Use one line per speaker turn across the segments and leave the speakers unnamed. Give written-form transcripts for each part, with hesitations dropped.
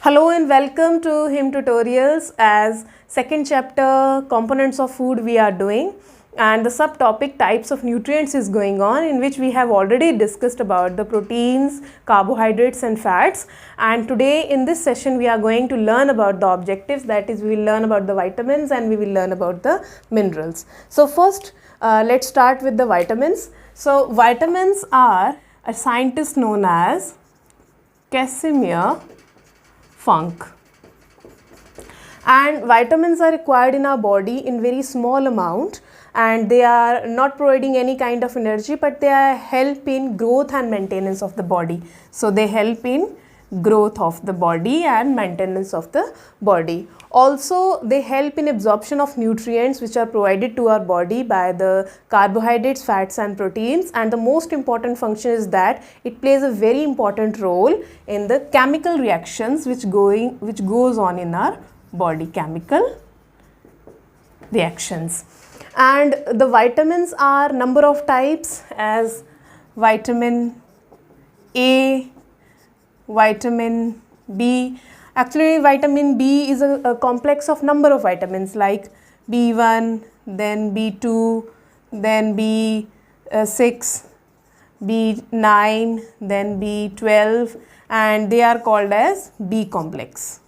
Hello and welcome to HIM Tutorials as second chapter components of food we are doing, and the subtopic types of nutrients is going on, in which we have already discussed about the proteins, carbohydrates and fats. And today in this session we are going to learn about the objectives, that is we will learn about the vitamins and we will learn about the minerals. So first let's start with the vitamins. So vitamins are a scientist known as Casimir Funk, and vitamins are required in our body in very small amount, and they are not providing any kind of energy, but they help in growth and maintenance of the body. So they help in growth of the body and maintenance of the body. Also they help in absorption of nutrients which are provided to our body by the carbohydrates, fats and proteins, and the most important function is that it plays a very important role in the chemical reactions which goes on in our body, chemical reactions. And the vitamins are number of types, as vitamin A, vitamin B. Actually vitamin B is a complex of number of vitamins like B1, then B2, then B6, B9, then B12, and they are called as B complex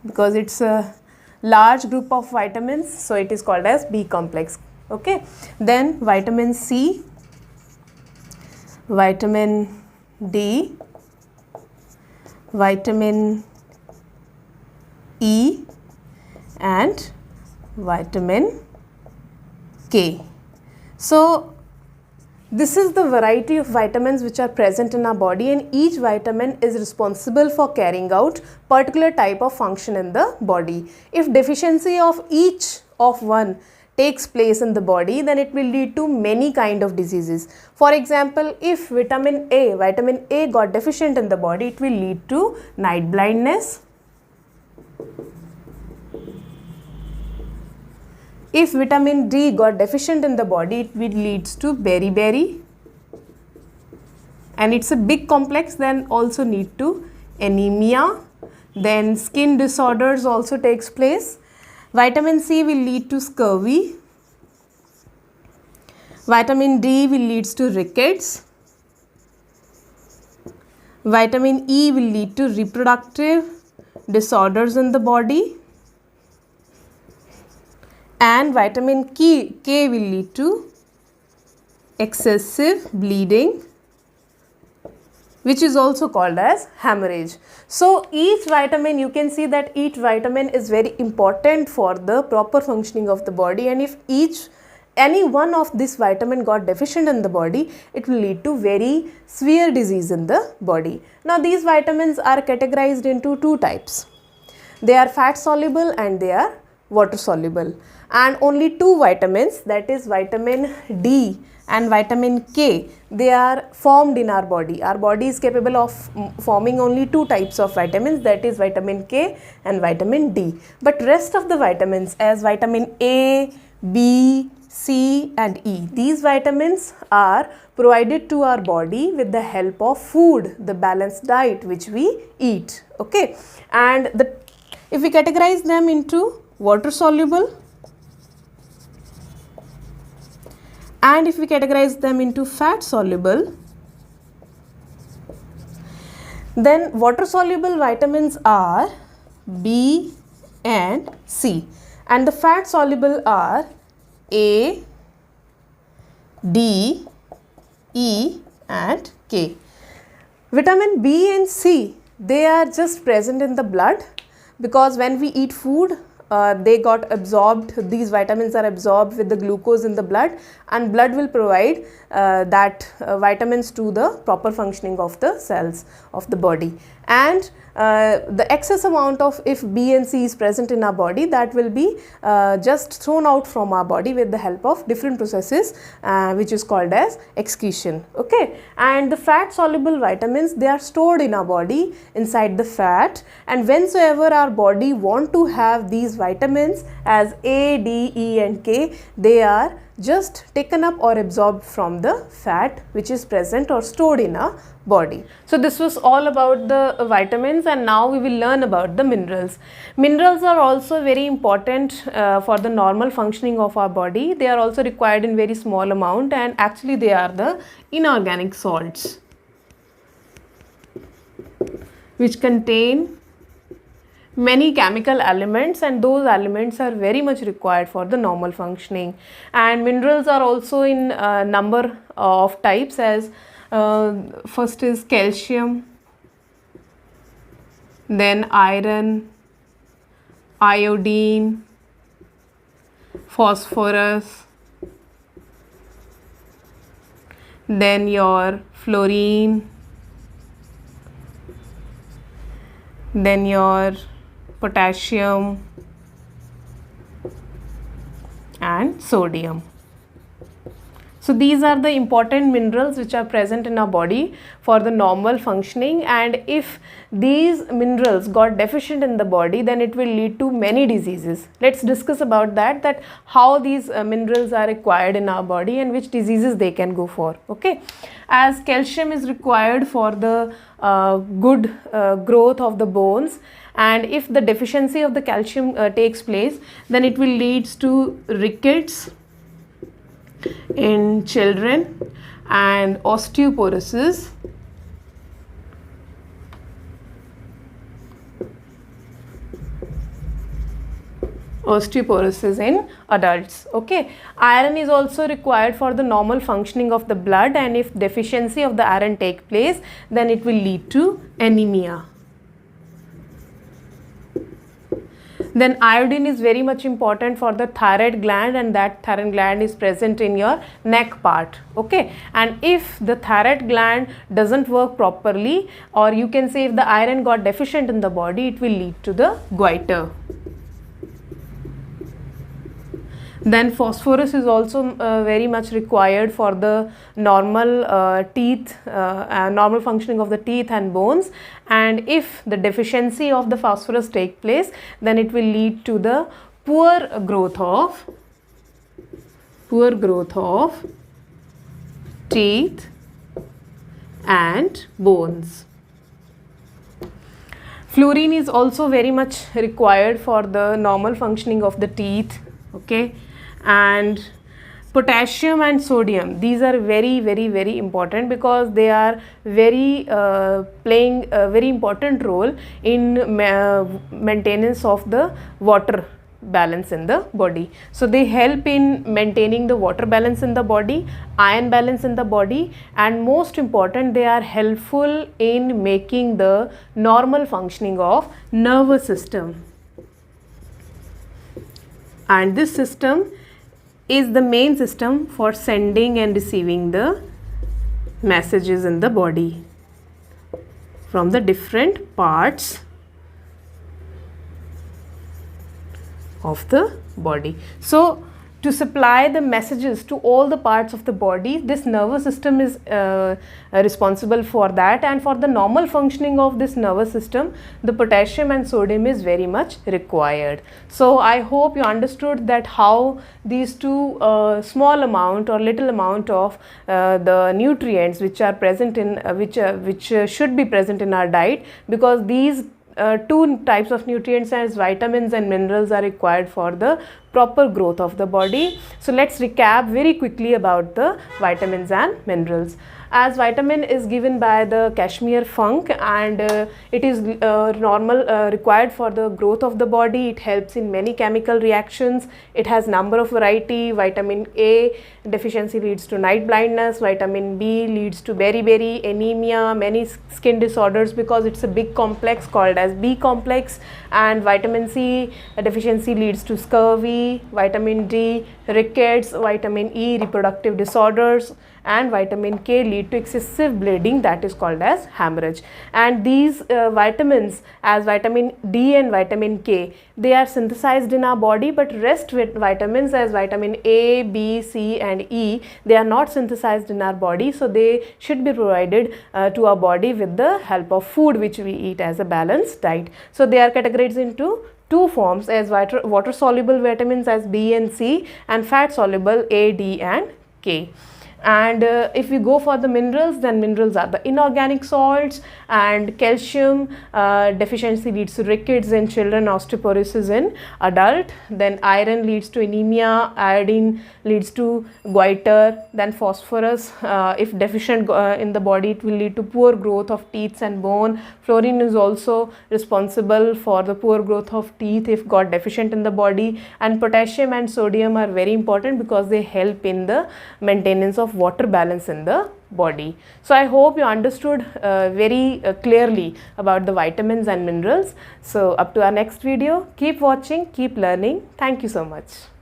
because it's a large group of vitamins, so it is called as B complex. Okay, then vitamin C, vitamin D, vitamin E and vitamin K. So this is the variety of vitamins which are present in our body, and each vitamin is responsible for carrying out particular type of function in the body. If deficiency of each of one takes place in the body, then it will lead to many kind of diseases. For example, if vitamin A got deficient in the body, it will lead to night blindness. If vitamin D got deficient in the body, it will lead to beriberi, and it's a big complex, then also lead to anemia. Then skin disorders also takes place. Vitamin C will lead to scurvy. Vitamin D will lead to rickets. Vitamin E will lead to reproductive disorders in the body. And vitamin K will lead to excessive bleeding, which is also called as hemorrhage. So each vitamin, you can see that each vitamin is very important for the proper functioning of the body, and if any one of this vitamin got deficient in the body, it will lead to very severe disease in the body. Now these vitamins are categorized into two types. They are fat soluble and they are water soluble, and only two vitamins, that is vitamin D and vitamin K, they are formed in our body. Our body is capable of forming only two types of vitamins, that is vitamin K and vitamin D. But rest of the vitamins, as vitamin A, B, C and E, these vitamins are provided to our body with the help of food, the balanced diet which we eat. Okay, and if we categorize them into water soluble and if we categorize them into fat soluble, then water soluble vitamins are B and C, and the fat soluble are A, D, E and K. Vitamin B and C, they are just present in the blood, because when we eat food, they got absorbed, these vitamins are absorbed with the glucose in the blood, and blood will provide that vitamins to the proper functioning of the cells of the body. And the excess amount of, if B and C is present in our body, that will be just thrown out from our body with the help of different processes which is called as excretion. Okay, and the fat soluble vitamins, they are stored in our body inside the fat, and whensoever our body want to have these vitamins as A, D, E and K, they are just taken up or absorbed from the fat which is present or stored in our body. So this was all about the vitamins, and now we will learn about the minerals. Minerals are also very important for the normal functioning of our body. They are also required in very small amount, and actually they are the inorganic salts which contain many chemical elements, and those elements are very much required for the normal functioning. And minerals are also in number of types, as first is calcium, then iron, iodine, phosphorus, then your fluorine, then your potassium and sodium. So these are the important minerals which are present in our body for the normal functioning, and if these minerals got deficient in the body, then it will lead to many diseases. Let's discuss about that how these minerals are required in our body and which diseases they can go for. Okay, as calcium is required for the good growth of the bones, and if the deficiency of the calcium takes place, then it will lead to rickets in children and osteoporosis in adults. Okay, iron is also required for the normal functioning of the blood, and if deficiency of the iron take place, then it will lead to anemia. Then iodine is very much important for the thyroid gland, and that thyroid gland is present in your neck part. Okay, and if the thyroid gland doesn't work properly, or you can say if the iron got deficient in the body, it will lead to the goiter. Then phosphorus is also very much required for the normal teeth, normal functioning of the teeth and bones, and if the deficiency of the phosphorus take place, then it will lead to the poor growth of teeth and bones. Fluorine is also very much required for the normal functioning of the teeth. Okay, and potassium and sodium, these are very important because they are playing a very important role in maintenance of the water balance in the body. So they help in maintaining the water balance in the body, iron balance in the body, and most important, they are helpful in making the normal functioning of nervous system. And this system is the main system for sending and receiving the messages in the body from the different parts of the body. So to supply the messages to all the parts of the body, this nervous system is responsible for that, and for the normal functioning of this nervous system, the potassium and sodium is very much required. So I hope you understood that how these two small amount or little amount of the nutrients which are present in which should be present in our diet, because these two types of nutrients as vitamins and minerals are required for the proper growth of the body. So let's recap very quickly about the vitamins and minerals. As vitamin is given by the Kashmir funk, and it is required for the growth of the body. It helps in many chemical reactions. It has number of variety. Vitamin A deficiency leads to night blindness. Vitamin B leads to beriberi, anemia, many skin disorders, because it's a big complex called as B complex. And vitamin C deficiency leads to scurvy. Vitamin D, rickets. Vitamin E, reproductive disorders. And vitamin K lead to excessive bleeding, that is called as hemorrhage. And these vitamins as vitamin D and vitamin K, they are synthesized in our body, but rest with vitamins as vitamin A, B, C and E, they are not synthesized in our body, so they should be provided to our body with the help of food which we eat as a balanced diet. So they are categorized into two forms as water soluble vitamins as B and C, and fat soluble A, D and K. And if we go for the minerals, then minerals are the inorganic salts, and calcium deficiency leads to rickets in children, osteoporosis in adult. Then iron leads to anemia, iodine leads to goiter. Then phosphorus, if deficient in the body, it will lead to poor growth of teeth and bone. Fluorine is also responsible for the poor growth of teeth if got deficient in the body. And potassium and sodium are very important because they help in the maintenance of water balance in the body. So I hope you understood very clearly about the vitamins and minerals. So up to our next video, keep watching, keep learning. Thank you so much.